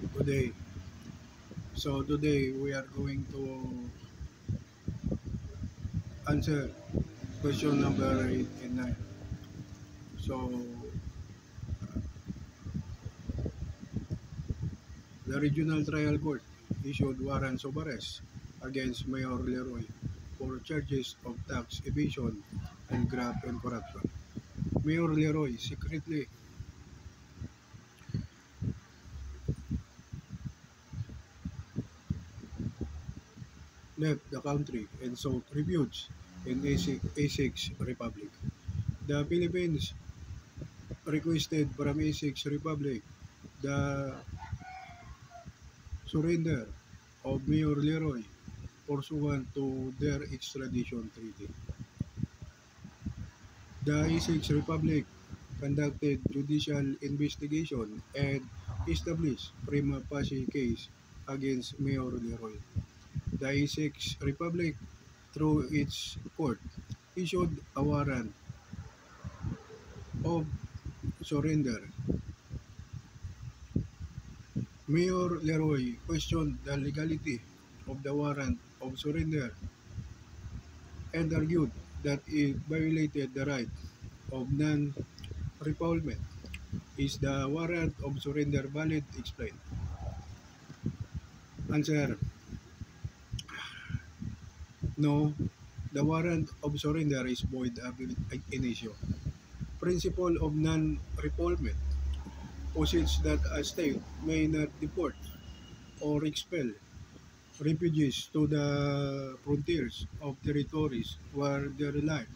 today. So today we are going to answer question number 8 and 9. So the Regional Trial Court issued warrants of arrest against Mayor Leroy for charges of tax evasion and graft and corruption. Mayor Leroy secretly left the country and sought refuge in A6 Republic. The Philippines requested from A6 Republic the surrender of Mayor Leroy pursuant to their extradition treaty. The A6 Republic conducted judicial investigation and established prima facie case against Mayor Leroy. The A6 Republic, through its court, issued a warrant of surrender. Mayor Leroy questioned the legality of the warrant of surrender and argued that it violated the right of non-refoulement. Is the warrant of surrender valid? Explain. Answer: no. The warrant of surrender is void ab initio. Principle of non-refoulement posits that a state may not deport or expel refugees to the frontiers of territories where their life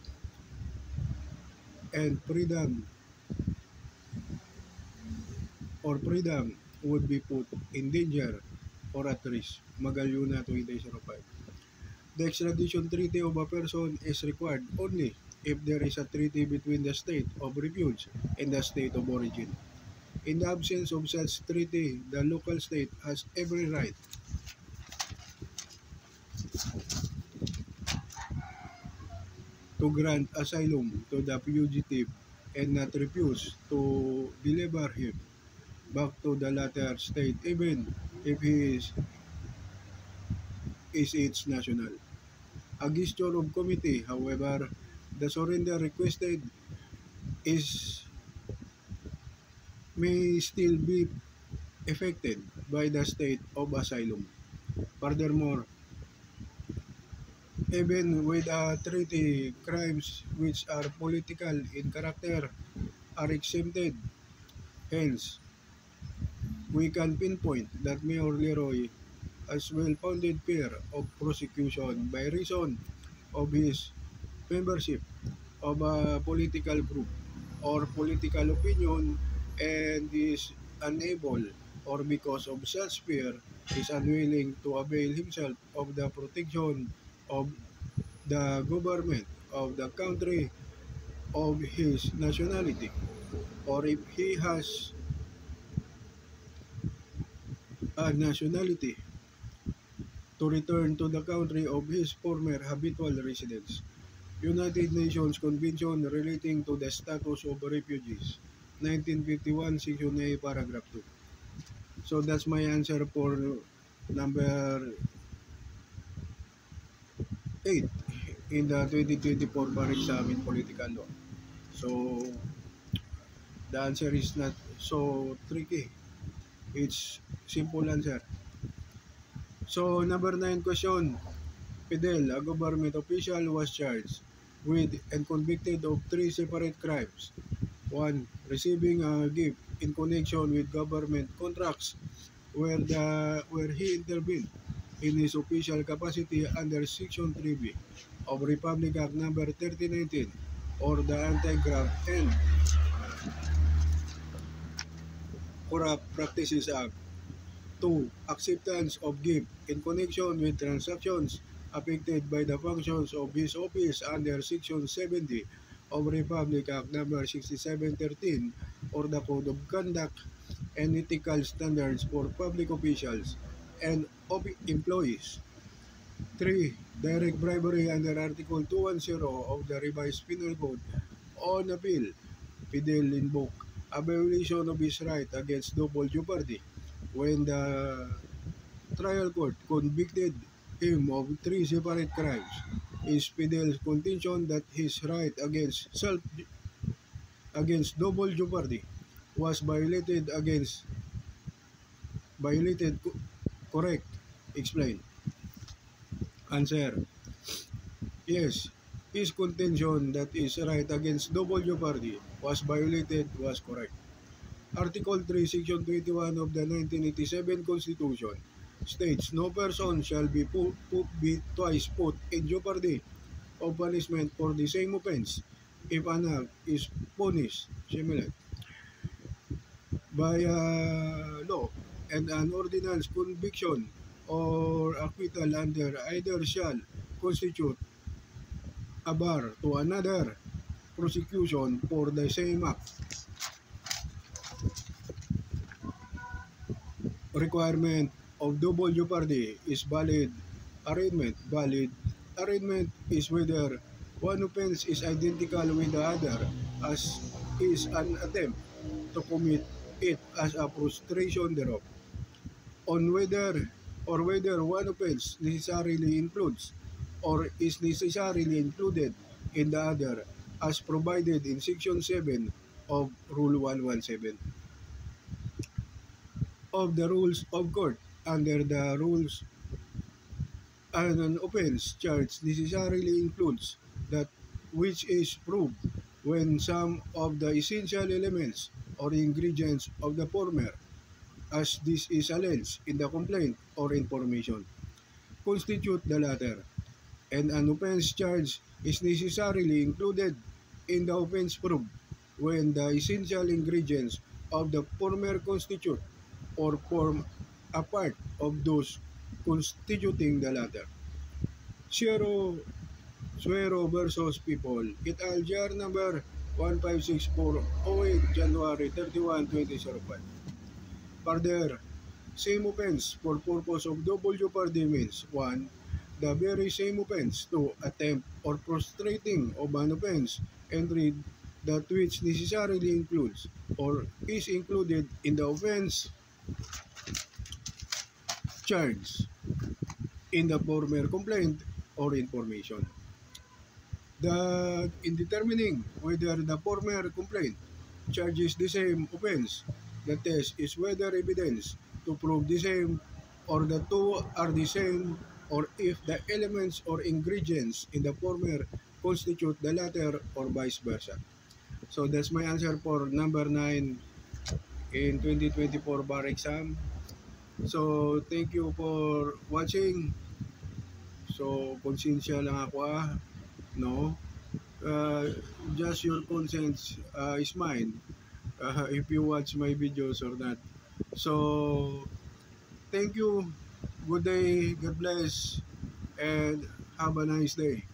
and freedom would be put in danger or at risk. Magalyuna 2005. The extradition treaty of a person is required only if there is a treaty between the state of refuge and the state of origin. In the absence of such treaty, the local state has every right to grant asylum to the fugitive and not refuse to deliver him back to the latter state even if he is its national. A gesture of committee, however, the surrender requested is may still be effected by the state of asylum. Furthermore, even with a treaty, crimes which are political in character are exempted. Hence, we can pinpoint that Mayor Leroy has well-founded fear of prosecution by reason of his membership of a political group or political opinion and is unable or because of such fear is unwilling to avail himself of the protection of the government of the country of his nationality, or if he has a nationality, to return to the country of his former habitual residence. United Nations Convention relating to the status of refugees, 1951, Section A, Paragraph 2. So that's my answer for number 8 in the 2024 bar exam in political law. So the answer is not so tricky. It's simple answer. So number 9 question. Fidel, a government official, was charged with and convicted of 3 separate crimes. 1. Receiving a gift in connection with government contracts where he intervened in his official capacity under Section 3B of Republic Act No. 3019 or the Anti-Graft and Corrupt Practices Act. 2. Acceptance of gift in connection with transactions affected by the functions of his office under Section 70 of Republic Act No. 6713 or the Code of Conduct and Ethical Standards for Public Officials and Employees. 3. Direct bribery under Article 210 of the Revised Penal Code. On appeal, Fidel invoked a violation of his right against double jeopardy when the trial court convicted him of 3 separate crimes is Fidel's contention that his right against double jeopardy was violated. Correct. Explain. Answer. Yes. His contention that his right against double jeopardy was violated was correct. Article 3, Section 21 of the 1987 Constitution states no person shall be twice put in jeopardy of punishment for the same offense if an act is punished similar by law and an ordinance conviction or acquittal under either shall constitute a bar to another prosecution for the same act. Requirement of double jeopardy is valid arraignment. Valid arraignment is whether one offense is identical with the other as is an attempt to commit it as a prostration thereof. On whether one offense necessarily includes or is necessarily included in the other as provided in Section 7 of Rule 117 of the Rules of Court. Under the rules, an offense charge necessarily includes that which is proved when some of the essential elements or ingredients of the former, as this is alleged in the complaint or information, constitute the latter, and an offense charge is necessarily included in the offense proved when the essential ingredients of the former constitute or form a part of those constituting the latter. Suero versus People, et al. GR number 156408, January 31, 2005. Further, same offense for purpose of double jeopardy means 1. The very same offense, 2. Attempt or prostrating of an offense, and 3. That which necessarily includes or is included in the offense charged in the former complaint or information. In determining whether the former complaint charges the same offense, the test is whether evidence to prove the same or the two are the same, or if the elements or ingredients in the former constitute the latter, or vice versa. So that's my answer for number 9 in 2024 bar exam. So thank you for watching. So konsensya lang ako no? Just your consent is mine if you watch my videos or not. So thank you, good day, God bless, and have a nice day.